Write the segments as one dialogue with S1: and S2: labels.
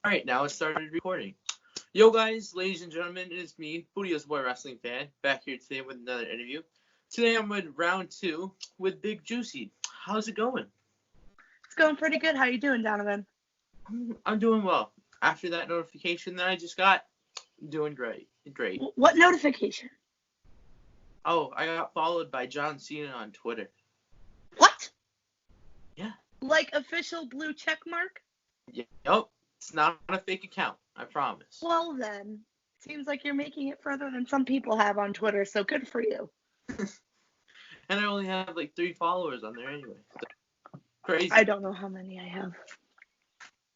S1: Alright, now it started recording. Yo guys, ladies and gentlemen, it is me, Booty's Boy Wrestling Fan, back here today with another interview. Today I'm with round 2 with Big Juicy. How's it going?
S2: It's going pretty good. How you doing, Donovan?
S1: I'm doing well. After that notification that I just got, I'm doing great.
S2: What notification?
S1: Oh, I got followed by John Cena on Twitter.
S2: What?
S1: Yeah.
S2: Like official blue check mark?
S1: Yup. It's not a fake account, I promise.
S2: Well then, seems like you're making it further than some people have on Twitter, so good for you.
S1: And I only have like 3 followers on there anyway. So, crazy.
S2: I don't know how many I have.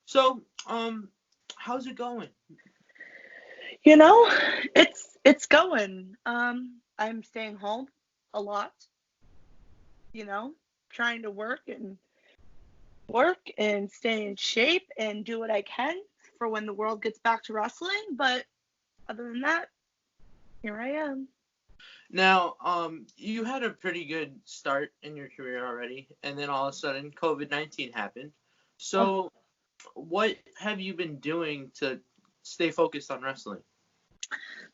S1: So, how's it going?
S2: You know, it's going. I'm staying home a lot. You know, trying to work and stay in shape and do what I can for when the world gets back to wrestling. But other than that, here I am.
S1: Now, you had a pretty good start in your career already, and then all of a sudden COVID-19 happened. So, what have you been doing to stay focused on wrestling?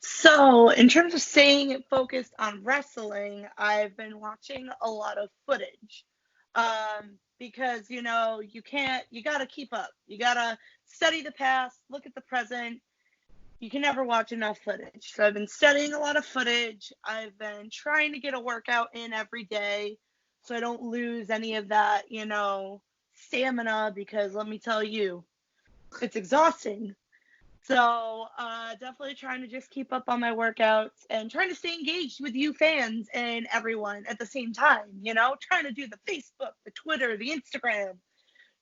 S2: So, in terms of staying focused on wrestling, I've been watching a lot of footage. Because, you gotta keep up. You gotta study the past, look at the present. You can never watch enough footage. So I've been studying a lot of footage. I've been trying to get a workout in every day so I don't lose any of that, stamina, because let me tell you, it's exhausting. So definitely trying to just keep up on my workouts and trying to stay engaged with you fans and everyone at the same time, trying to do the Facebook, the Twitter, the Instagram,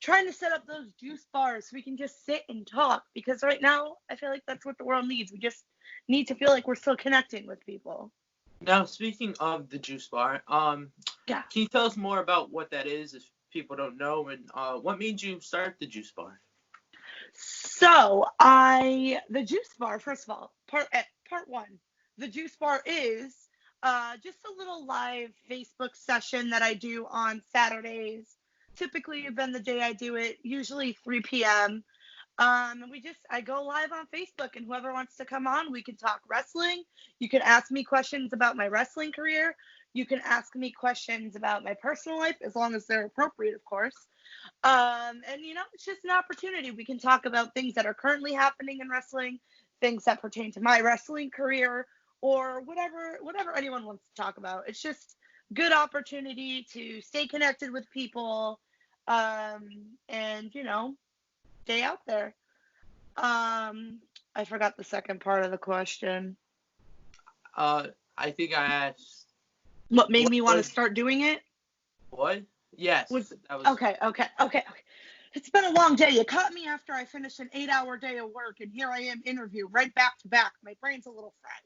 S2: trying to set up those juice bars so we can just sit and talk, because right now I feel like that's what the world needs. We just need to feel like we're still connecting with people.
S1: Now, speaking of the juice bar,
S2: Yeah.
S1: Can you tell us more about what that is if people don't know, and what made you start the juice bar?
S2: So the juice bar, first of all, part one, the juice bar is just a little live Facebook session that I do on Saturdays. Typically, been the day I do it, usually 3 p.m. And I go live on Facebook, and whoever wants to come on, we can talk wrestling. You can ask me questions about my wrestling career. You can ask me questions about my personal life, as long as they're appropriate, of course. And it's just an opportunity. We can talk about things that are currently happening in wrestling, things that pertain to my wrestling career, or whatever anyone wants to talk about. It's just good opportunity to stay connected with people, and stay out there. I forgot the second part of the question.
S1: I think I asked.
S2: What made me want to start doing it?
S1: What? Yes.
S2: Okay. It's been a long day. You caught me after I finished an 8-hour day of work, and here I am interview right back to back. My brain's a little fried.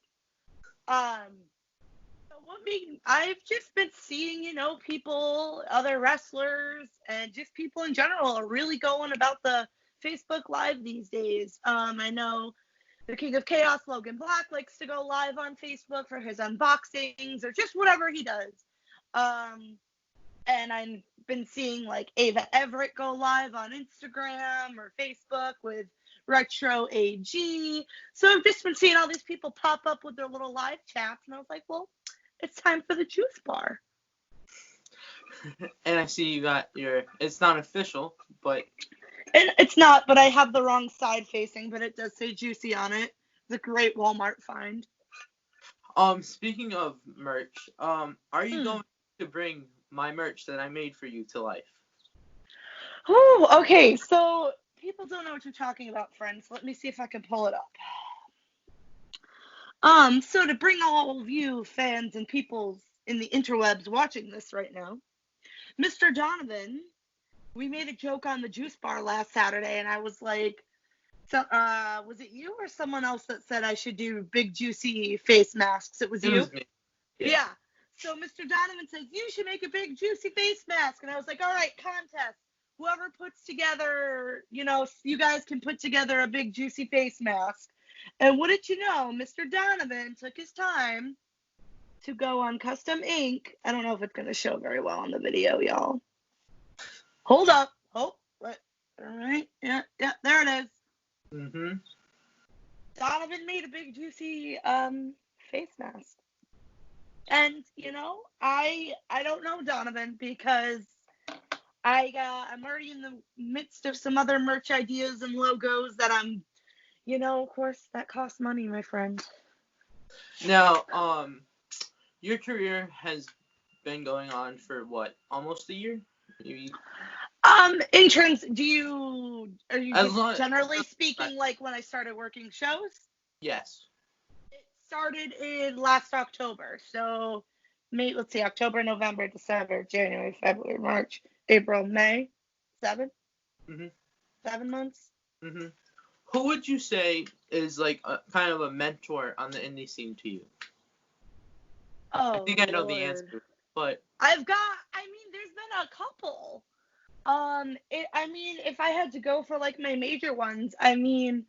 S2: I've just been seeing, people, other wrestlers, and just people in general are really going about the Facebook Live these days. I know the King of Chaos, Logan Black, likes to go live on Facebook for his unboxings or just whatever he does. And I've been seeing like Ava Everett go live on Instagram or Facebook with Retro AG. So I've just been seeing all these people pop up with their little live chats, and I was like, well, it's time for the juice bar.
S1: And I see you got it's not official, but...
S2: It's not, but I have the wrong side facing, but it does say Juicy on it. It's a great Walmart find.
S1: Speaking of merch, are you going to bring my merch that I made for you to life?
S2: Oh, okay. So people don't know what you're talking about, friends. Let me see if I can pull it up. So to bring all of you fans and people in the interwebs watching this right now, Mr. Donovan, we made a joke on the juice bar last Saturday, and I was like, was it you or someone else that said I should do Big Juicy face masks? It was you?
S1: It was me.
S2: Yeah. So Mr. Donovan says, you should make a Big Juicy face mask. And I was like, all right, contest. Whoever puts together, you guys can put together a Big Juicy face mask. And what did you know? Mr. Donovan took his time to go on Custom Ink. I don't know if it's going to show very well on the video, y'all. Hold up. Oh, what? All right. Yeah, there it is. even made a Big Juicy face mask. And I don't know, Donovan, because I'm already in the midst of some other merch ideas and logos that of course that costs money, my friend.
S1: Now, your career has been going on for what, almost a year? Maybe.
S2: In terms, are you just generally speaking, like when I started working shows?
S1: Yes.
S2: It started in last October. So, let's see, October, November, December, January, February, March, April, May, 7?
S1: Mhm.
S2: 7 months.
S1: Mhm. Who would you say is like kind of a mentor on the indie scene to you?
S2: Oh,
S1: I think I know
S2: Lord.
S1: the answer, but
S2: there's been a couple. If I had to go for like my major ones, in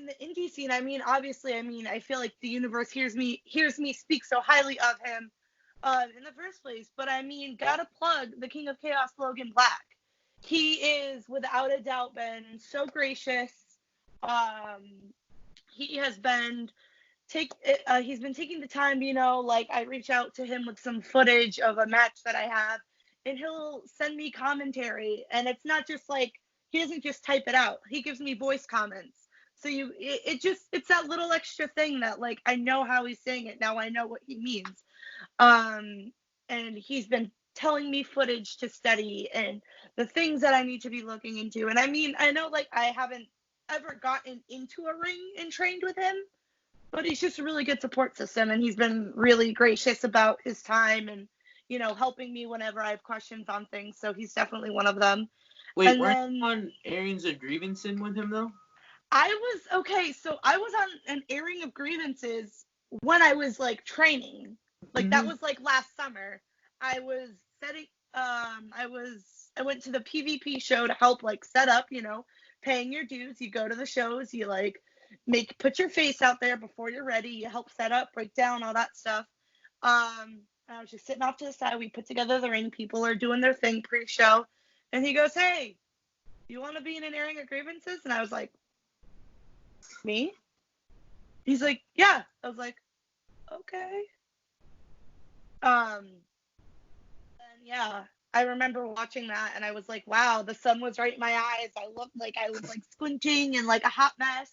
S2: the indie scene, obviously, I feel like the universe hears me speak so highly of him, in the first place. But gotta plug the King of Chaos, Logan Black. He is without a doubt been so gracious. He has been he's been taking the time, like I reach out to him with some footage of a match that I have, and he'll send me commentary, and it's not just like, he doesn't just type it out. He gives me voice comments. So it's that little extra thing that, like, I know how he's saying it. Now I know what he means. And he's been telling me footage to study and the things that I need to be looking into. And I know, like, I haven't ever gotten into a ring and trained with him, but he's just a really good support system, and he's been really gracious about his time and, helping me whenever I have questions on things. So he's definitely one of them.
S1: wait, weren't you on Airings of Grievances with him though?
S2: So I was on an airing of grievances when I was like training. Like that was like last summer. I was setting I went to the PvP show to help like set up, paying your dues. You go to the shows, you like put your face out there before you're ready, you help set up, break down, all that stuff. I was just sitting off to the side. We put together the ring. People are doing their thing pre-show. And he goes, "Hey, you want to be in an airing of grievances?" And I was like, "Me?" He's like, "Yeah." I was like, "Okay." And yeah, I remember watching that, and I was like, "Wow, the sun was right in my eyes. I looked like I was like squinting and like a hot mess."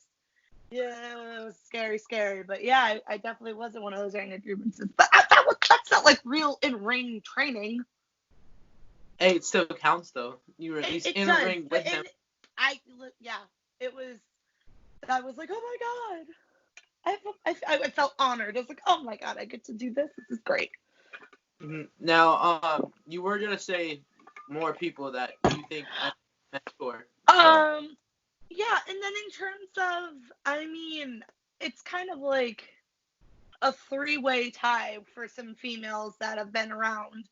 S2: Yeah, it was scary. But yeah, I definitely wasn't one of those airing of grievances. But that's not like real in-ring training.
S1: Hey, it still counts though. You were at least in the ring with him.
S2: It was. I was like, "Oh my god." I felt honored. I was like, "Oh my god, I get to do this. This is great."
S1: Mm-hmm. Now, you were gonna say more people that you think I mentor. So.
S2: Yeah, and then in terms of, it's kind of like a three-way tie for some females that have been around,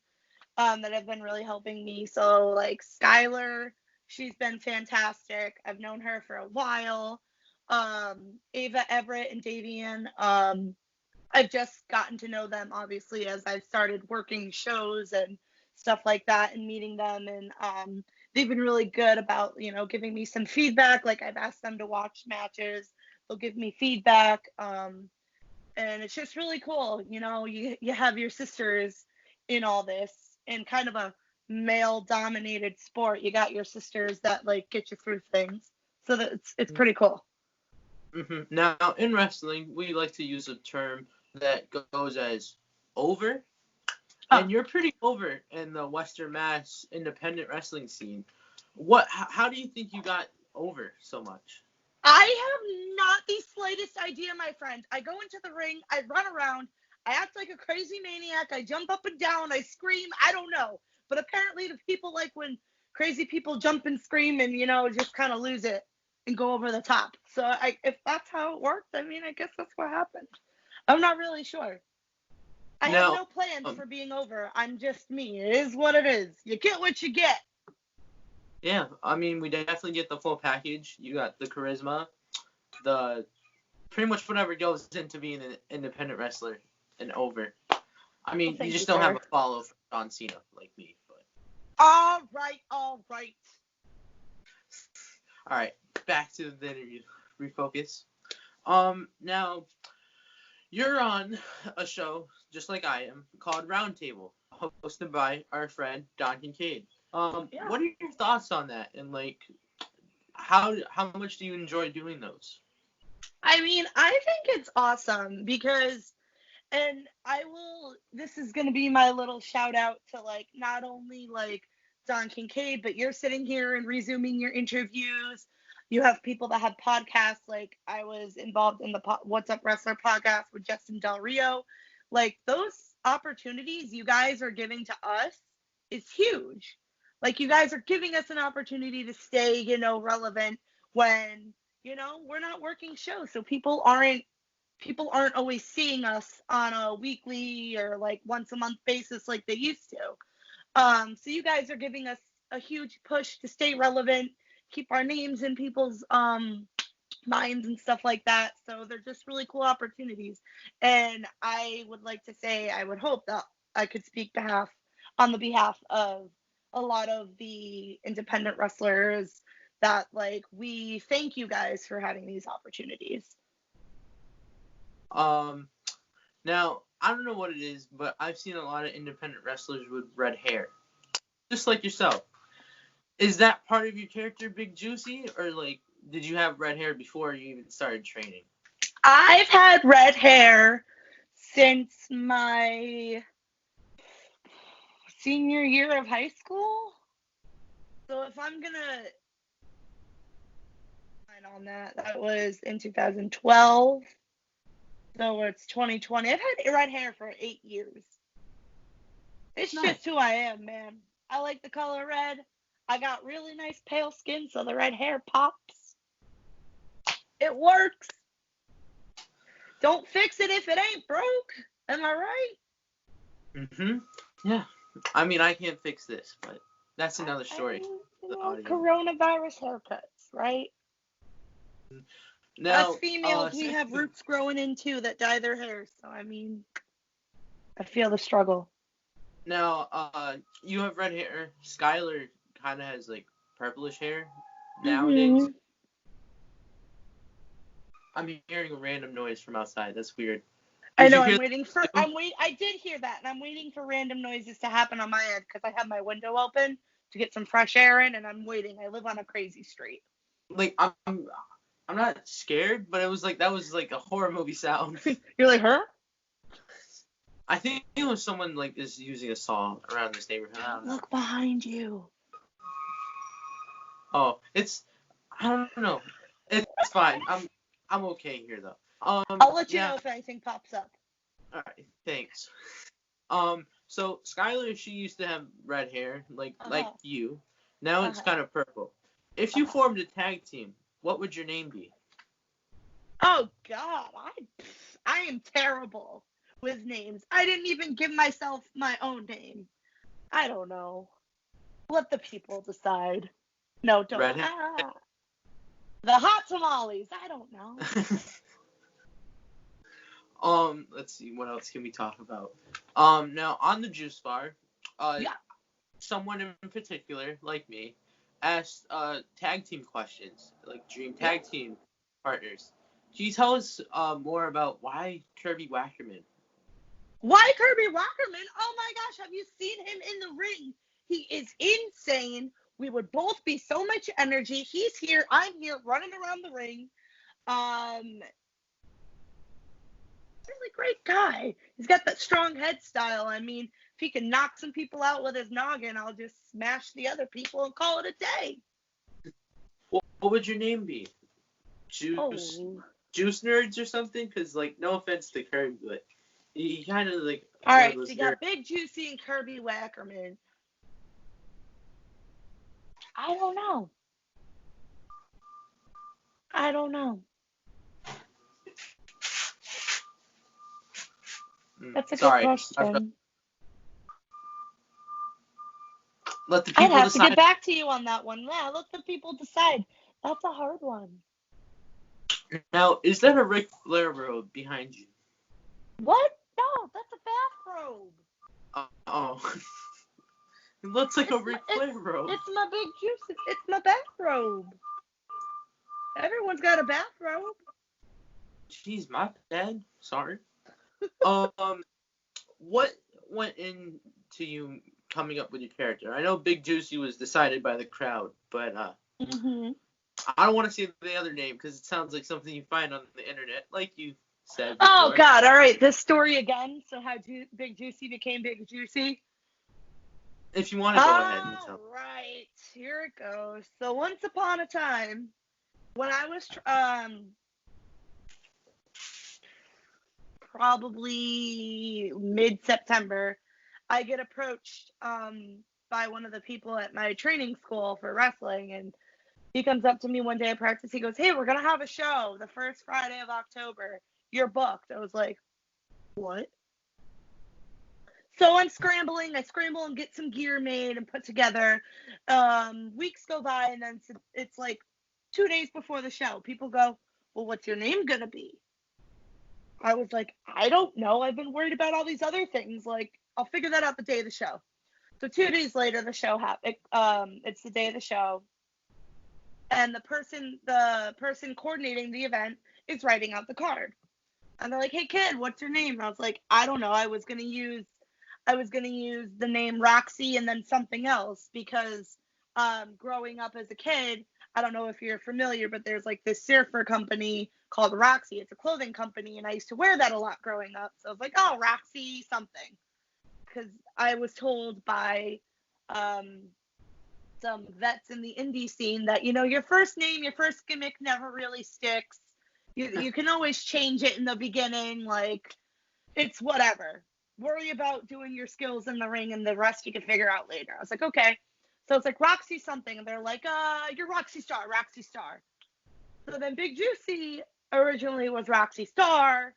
S2: that have been really helping me. So like Skylar, she's been fantastic. I've known her for a while. Ava Everett and Davian, I've just gotten to know them obviously as I've started working shows and stuff like that and meeting them, and they've been really good about, giving me some feedback. Like I've asked them to watch matches, they'll give me feedback, and it's just really cool. You have your sisters in all this, in kind of a male dominated sport. You got your sisters that like get you through things, so that it's pretty cool.
S1: Mm-hmm. Now, in wrestling, we like to use a term that goes as over, and you're pretty over in the Western Mass independent wrestling scene. How do you think you got over so much?
S2: I have not the slightest idea, my friend. I go into the ring, I run around, I act like a crazy maniac, I jump up and down, I scream. I don't know, but apparently the people like when crazy people jump and scream and just kind of lose it and go over the top. So if that's how it works, I guess that's what happened. I'm not really sure. I have no plans for being over. I'm just me. It is what it is. You get what you get.
S1: Yeah, we definitely get the full package. You got the charisma, the pretty much whatever goes into being an independent wrestler and over. You just don't have a follow for John Cena like me. But.
S2: All right.
S1: All right, back to the interview. Refocus. Now you're on a show just like I am called Roundtable, hosted by our friend Don Kincaid.
S2: Yeah.
S1: What are your thoughts on that? And like, how much do you enjoy doing those?
S2: I mean, I think it's awesome because, and this is going to be my little shout out to like, not only like Don Kincaid, but you're sitting here and resuming your interviews. You have people that have podcasts. Like, I was involved in the What's Up Wrestler podcast with Justin Del Rio. Like, those opportunities you guys are giving to us is huge. Like, you guys are giving us an opportunity to stay, relevant when, we're not working shows. So people aren't always seeing us on a weekly or like once a month basis like they used to. So you guys are giving us a huge push to stay relevant, keep our names in people's minds and stuff like that. So they're just really cool opportunities. And I would like to say, I would hope that I could speak on the behalf of a lot of the independent wrestlers that like we thank you guys for having these opportunities.
S1: Now I don't know what it is, but I've seen a lot of independent wrestlers with red hair, just like yourself. Is that part of your character, Big Juicy, or like did you have red hair before you even started training?
S2: I've had red hair since my senior year of high school. So if I'm gonna on that was in 2012. So it's 2020. I've had red hair for 8 years. It's
S1: Nice.
S2: just who I am, man. I like the color red. I got really nice pale skin, so the red hair pops. It works. Don't fix it if it ain't broke. Am I right?
S1: Yeah. I mean, I can't fix this, but that's another story.
S2: Coronavirus haircuts, right?
S1: Now,
S2: us females, we have roots growing in too that dye their hair. So I mean, I feel the struggle.
S1: Now, you have red hair. Skylar kind of has like purplish hair nowadays. I'm hearing a random noise from outside. That's weird.
S2: I know. I did hear that, and I'm waiting for random noises to happen on my end because I have my window open to get some fresh air in, and I'm waiting. I live on a crazy street.
S1: Like I'm not scared, but it was like that was like a horror movie sound.
S2: You're like, huh?
S1: I think it was someone like is using a saw around this neighborhood. I don't know.
S2: Look behind you.
S1: Oh, I don't know. It's fine. I'm okay here though.
S2: I'll let you know if anything pops up.
S1: All right, thanks. So Skylar, she used to have red hair, like you. Now it's kind of purple. If you formed a tag team, what would your name be?
S2: Oh God, I am terrible with names. I didn't even give myself my own name. I don't know. Let the people decide. No, don't. The hot tamales. I don't know.
S1: Let's see. What else can we talk about? Now on the juice bar, someone in particular, like me, asked tag team questions, like dream tag team partners. Can you tell us more about why Kirby Wackerman?
S2: Why Kirby Wackerman? Oh my gosh, have you seen him in the ring? He is insane. We would both be so much energy. He's here, I'm here, running around the ring. Really great guy. He's got that strong head style. I mean, if he can knock some people out with his noggin, I'll just smash the other people and call it a day.
S1: What would your name be? Juice Nerds or something? Because, like, no offense to Kirby, but he kind of, like...
S2: All right, so you got Big Juicy and Kirby Wackerman. I don't know. That's a good question.
S1: Let the people
S2: I'd have
S1: decide.
S2: to get back to you on that one. Yeah, let the people decide. That's a hard one.
S1: Now, is that a Ric Flair robe behind you?
S2: What? No, that's a bathrobe.
S1: Oh. It looks like a Ric Flair robe.
S2: It's my Big Juice. It's my bathrobe. Everyone's got a bathrobe.
S1: Jeez, my bad. Sorry. Um, what went into you coming up with your character? I know Big Juicy was decided by the crowd, but
S2: Mhm.
S1: I don't want to say the other name because it sounds like something you find on the internet, like you said
S2: Oh
S1: before.
S2: God! All right, this story again. So how Big Juicy became Big Juicy?
S1: If you want to go ahead and
S2: All
S1: tell.
S2: right, here it goes. So once upon a time, when I was probably mid-September, I get approached by one of the people at my training school for wrestling, and he comes up to me one day at practice. He goes, "Hey, we're gonna have a show the first Friday of October. You're booked." I was like, "What?" So I'm scrambling. I scramble and get some gear made and put together. Weeks go by, and then it's like 2 days before the show. People go, "Well, what's your name gonna be?" I was like, "I don't know. I've been worried about all these other things. Like, I'll figure that out the day of the show." So 2 days later, the show happened. It's the day of the show, and the person coordinating the event is writing out the card. And they're like, "Hey kid, what's your name?" And I was like, "I don't know. I was gonna use the name Roxy and then something else because growing up as a kid, I don't know if you're familiar, but there's like this surfer company called Roxy. It's a clothing company, and I used to wear that a lot growing up. So I was like, oh, Roxy something, because I was told by um, some vets in the indie scene that your first name, your first gimmick never really sticks. You can always change it in the beginning, like it's whatever. Worry about doing your skills in the ring, and the rest you can figure out later. I was like, okay. So it's like Roxy something, and they're like, you're Roxy Star, Roxy Star. So then Big Juicy originally was Roxy Star,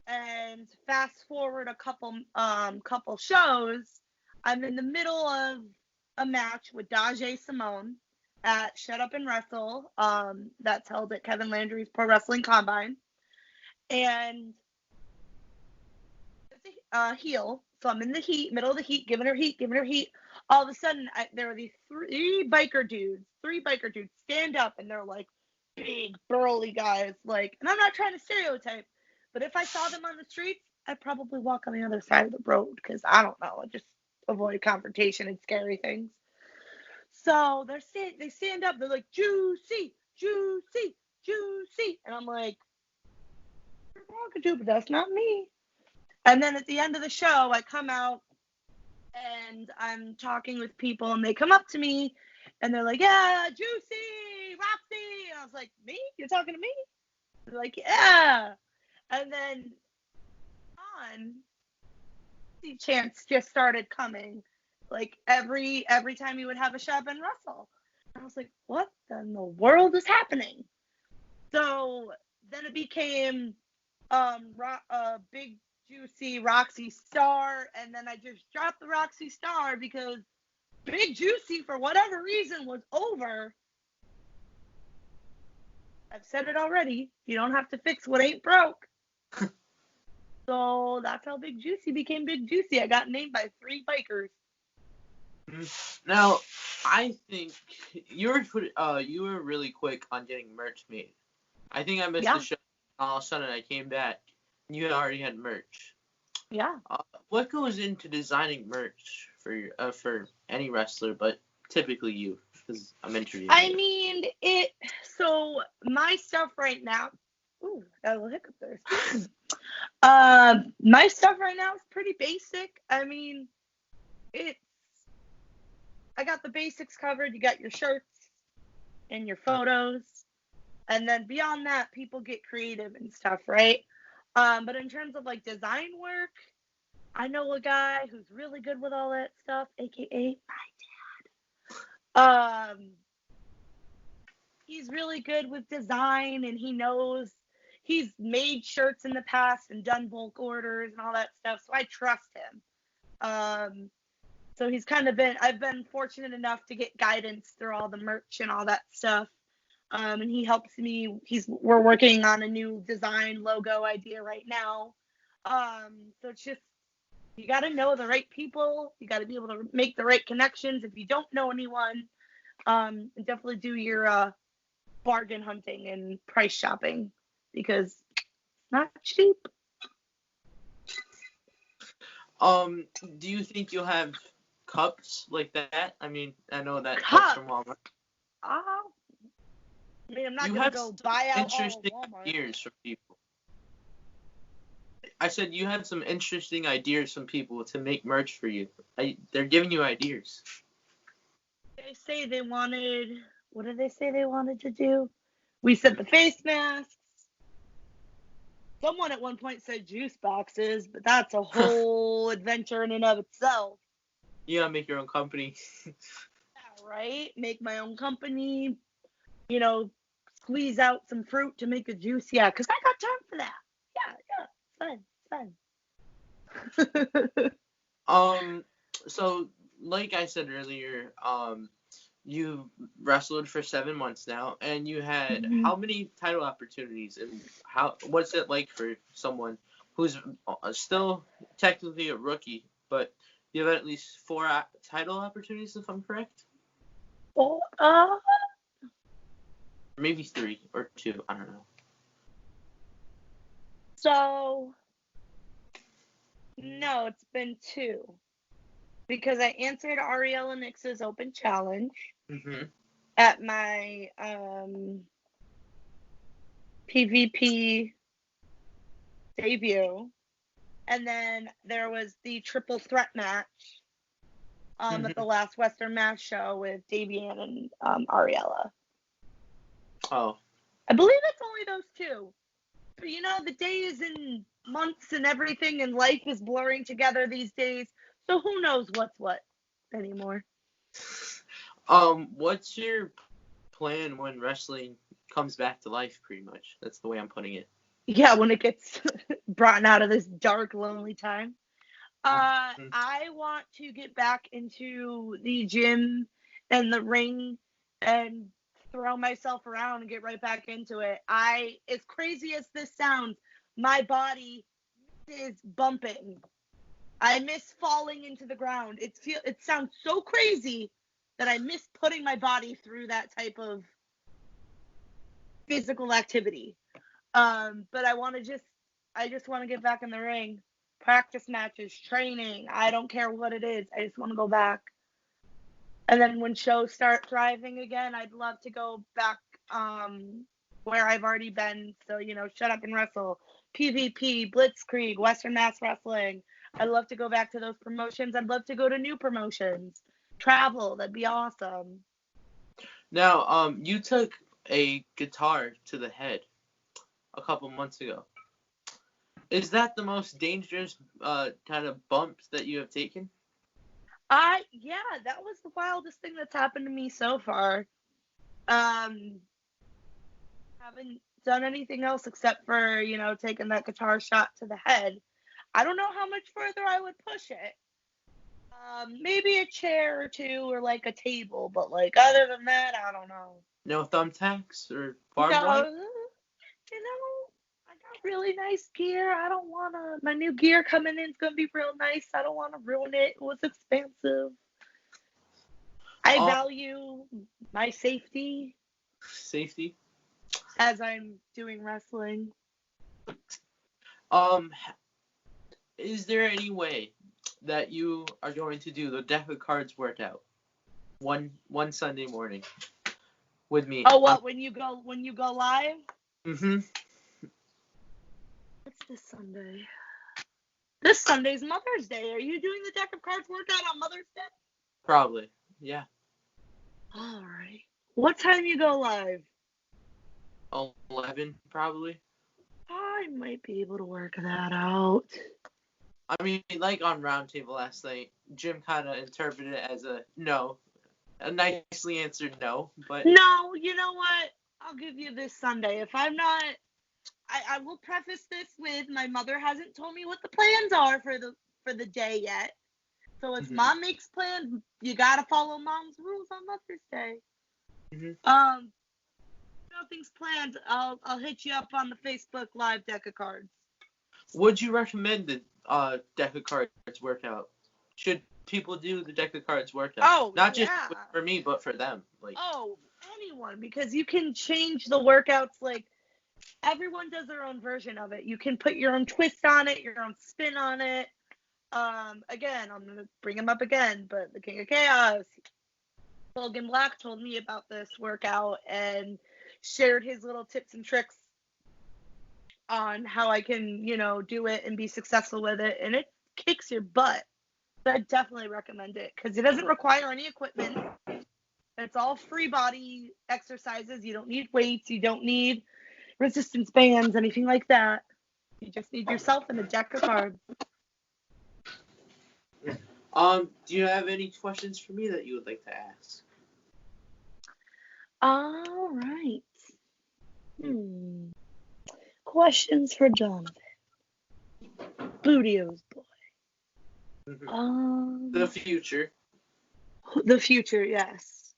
S2: and fast forward a couple shows, I'm in the middle of a match with Dajae Simone at Shut Up and Wrestle, that's held at Kevin Landry's Pro Wrestling Combine, and heel. So I'm in the heat, middle of the heat, giving her heat. All of a sudden, there were these three biker dudes stand up, and they're like big, burly guys. Like, and I'm not trying to stereotype, but if I saw them on the streets, I'd probably walk on the other side of the road because I don't know, I just avoid confrontation and scary things. So they stand up, they're like, "Juicy, juicy, juicy," and I'm like, "You're talking to, but that's not me." And then at the end of the show, I come out and I'm talking with people, and they come up to me and they're like, "Yeah, Juicy, Roxy." And I was like, "Me? You're talking to me?" They're like, "Yeah." And then on, the chants just started coming, like every time you would have a Shab and Russell. And I was like, "What in the world is happening?" So then it became Big Juicy Roxy Star, and then I just dropped the Roxy Star because Big Juicy, for whatever reason, was over. I've said it already. You don't have to fix what ain't broke. So that's how Big Juicy became Big Juicy. I got named by 3 bikers.
S1: Now, I think you were really quick on getting merch made. I think I missed the
S2: Yeah,
S1: show. All of a sudden, I came back. You already had merch.
S2: yeah.
S1: What goes into designing merch for any wrestler, but typically you, because I'm interviewing
S2: I
S1: you.
S2: mean, so my stuff right now. Ooh, got a little hiccup there. My stuff right now is pretty basic. I mean, it's I got the basics covered. You got your shirts and your photos, and then beyond that, people get creative and stuff, right? But in terms of like design work, I know a guy who's really good with all that stuff, aka my dad. He's really good with design, and he's made shirts in the past and done bulk orders and all that stuff, so I trust him. So I've been fortunate enough to get guidance through all the merch and all that stuff. And he helps me. We're working on a new design logo idea right now. So it's just, you got to know the right people. You got to be able to make the right connections. If you don't know anyone, definitely do your bargain hunting and price shopping, because Not cheap.
S1: Do you think you'll have cups like that? I mean, I know that that's from
S2: Cups.
S1: Walmart.
S2: I mean, I'm not
S1: You
S2: gonna
S1: have
S2: go
S1: some
S2: buy out all of
S1: interesting
S2: Walmart.
S1: ideas from people. I said you had some interesting ideas from people to make merch for you. They're giving you ideas.
S2: They say they wanted. What did they say they wanted to do? We said the face masks. Someone at one point said juice boxes, but that's a whole adventure in and of itself.
S1: You gotta make your own company.
S2: Yeah, right? Make my own company, you know, squeeze out some fruit to make a juice. Yeah, because I got time for that. Yeah, it's fun.
S1: So like I said earlier, you wrestled for 7 months now, and you had how many title opportunities, and what's it like for someone who's still technically a rookie, but you have at least 4 title opportunities, if I'm correct?
S2: Well,
S1: Maybe 3 or 2, I don't know.
S2: So, no, it's been 2. Because I answered Ariella Nix's open challenge at my PvP debut. And then there was the triple threat match at the last Western Mass show with Davian and Ariella.
S1: Oh.
S2: I believe it's only those 2. But you know, the days and months and everything and life is blurring together these days. So who knows what's what anymore.
S1: What's your plan when wrestling comes back to life, pretty much? That's the way I'm putting it.
S2: Yeah, when it gets brought out of this dark, lonely time. I want to get back into the gym and the ring and throw myself around and get right back into it. As crazy as this sounds, my body is bumping. I miss falling into the ground. It sounds so crazy that I miss putting my body through that type of physical activity. But I just want to get back in the ring. Practice matches, training. I don't care what it is. I just want to go back. And then when shows start thriving again, I'd love to go back where I've already been. So, Shut Up and Wrestle, PvP, Blitzkrieg, Western Mass Wrestling. I'd love to go back to those promotions. I'd love to go to new promotions. Travel. That'd be awesome.
S1: Now, you took a guitar to the head a couple months ago. Is that the most dangerous kind of bump that you have taken?
S2: Yeah, that was the wildest thing that's happened to me so far. Haven't done anything else except for, taking that guitar shot to the head. I don't know how much further I would push it. Maybe a chair or 2 or like a table, but like other than that, I don't know.
S1: No thumbtacks or barbed wire?
S2: I got really nice gear. I don't want to. My new gear coming in is going to be real nice. I don't want to ruin it. It was expensive. I value my safety.
S1: Safety?
S2: As I'm doing wrestling.
S1: Is there any way that you are going to do the deck of cards workout one Sunday morning with me?
S2: Oh, what? When you go live?
S1: Mm-hmm.
S2: What's this Sunday? This Sunday's Mother's Day. Are you doing the deck of cards workout on Mother's Day?
S1: Probably, yeah.
S2: All right. What time you go live?
S1: 11, probably.
S2: I might be able to work that out.
S1: I mean, like on Roundtable last night, Jim kind of interpreted it as a nicely answered no, but...
S2: No, you know what? I'll give you this Sunday. If I'm not... I will preface this with my mother hasn't told me what the plans are for the day yet. So if Mom makes plans, you gotta follow Mom's rules on Mother's Day. Nothing's planned. I'll hit you up on the Facebook Live deck of cards.
S1: Would you recommend the deck of cards workout? Should people do the deck of cards workout?
S2: Oh,
S1: not just for me, but for them.
S2: Anyone, because you can change the workouts. Like everyone does their own version of it. You can put your own twist on it, your own spin on it. Again, I'm gonna bring him up again, but the King of Chaos, Logan Black, told me about this workout and shared his little tips and tricks on how I can, do it and be successful with it, and it kicks your butt. So I definitely recommend it because it doesn't require any equipment. It's all free body exercises. You don't need weights. You don't need resistance bands, anything like that. You just need yourself and a deck of cards.
S1: Do you have any questions for me that you would like to ask?
S2: All right. Questions for Jonathan. Bootio's boy.
S1: The future.
S2: The future, yes.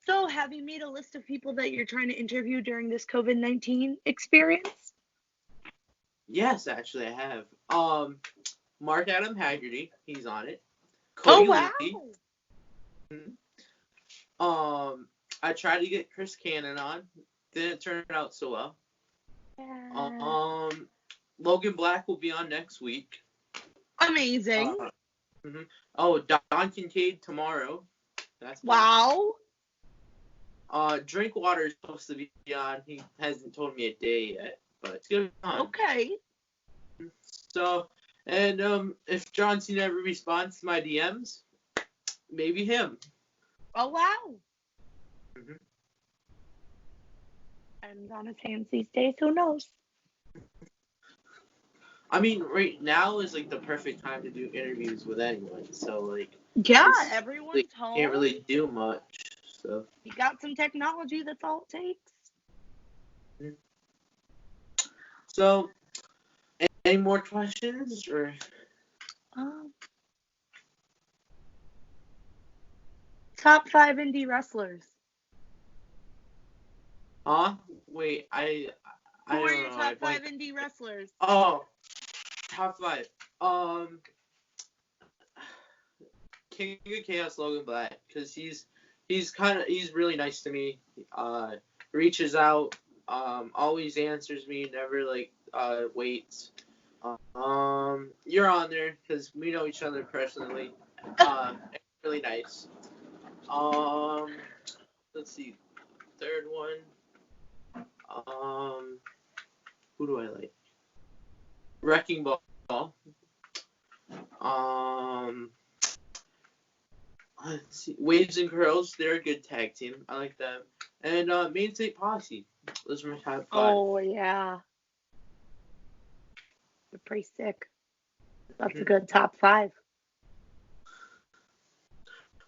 S2: So, have you made a list of people that you're trying to interview during this COVID-19 experience?
S1: Yes, actually, I have. Mark Adam Haggerty, he's on it.
S2: Oh,
S1: Cody
S2: wow.
S1: Lee. I tried to get Chris Cannon on. Didn't turn out so well.
S2: Yeah.
S1: Logan Black will be on next week.
S2: Amazing.
S1: Don Kincaid tomorrow. That's
S2: wow.
S1: Drinkwater is supposed to be on. He hasn't told me a day yet, but it's gonna be on.
S2: Okay.
S1: So, and if John Cena ever responds to my DMs, maybe him.
S2: Oh wow. And on his hands these days, who knows?
S1: I mean, right now is like the perfect time to do interviews with anyone. So like.
S2: Yeah, everyone's home.
S1: Can't really do much. So.
S2: You got some technology. That's all it takes.
S1: So, any more questions or?
S2: Top 5 indie wrestlers.
S1: Wait, I
S2: Who
S1: don't
S2: are your
S1: know.
S2: top 5 indie wrestlers?
S1: Oh, top 5. King of Chaos, Logan Black, because he's really nice to me. Reaches out, always answers me, never waits. You're on there because we know each other personally. Really nice. Let's see. Third one. Who do I like? Wrecking Ball. Let's see. Waves and Curls. They're a good tag team. I like them. And Main State Posse. Those are my top 5.
S2: Oh yeah. They're pretty sick. That's a good top 5.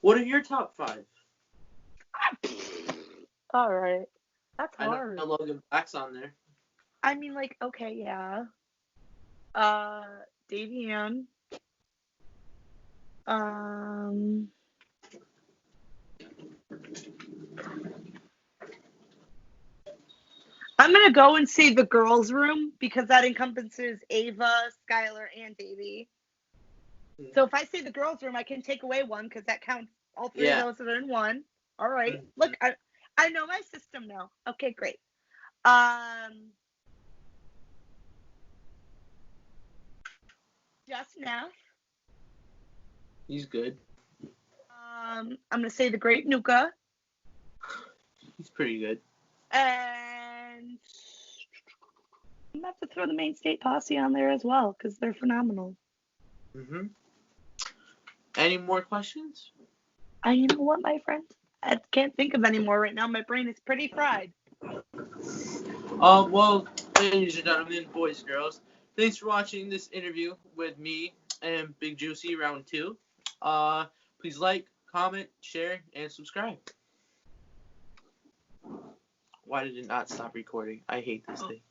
S1: What are your top 5?
S2: All right. That's hard.
S1: I know Logan Black's on there.
S2: I mean, okay, yeah. Davian. I'm going to go and say the girls' room because that encompasses Ava, Skylar, and Davey. So if I say the girls' room, I can take away one because that counts all 3 of those that are in one. All right. Look, I know my system now. Okay, great. Just Neff.
S1: He's good.
S2: I'm going to say the Great Nuka.
S1: He's pretty good.
S2: And I'm going to have to throw the Main State Posse on there as well because they're phenomenal.
S1: Any more questions?
S2: You know what, my friend? I can't think of any more right now. My brain is pretty fried.
S1: Well, ladies and gentlemen, boys and girls, thanks for watching this interview with me and Big Juicy Round 2. Please like, comment, share, and subscribe. Why did it not stop recording? I hate this thing.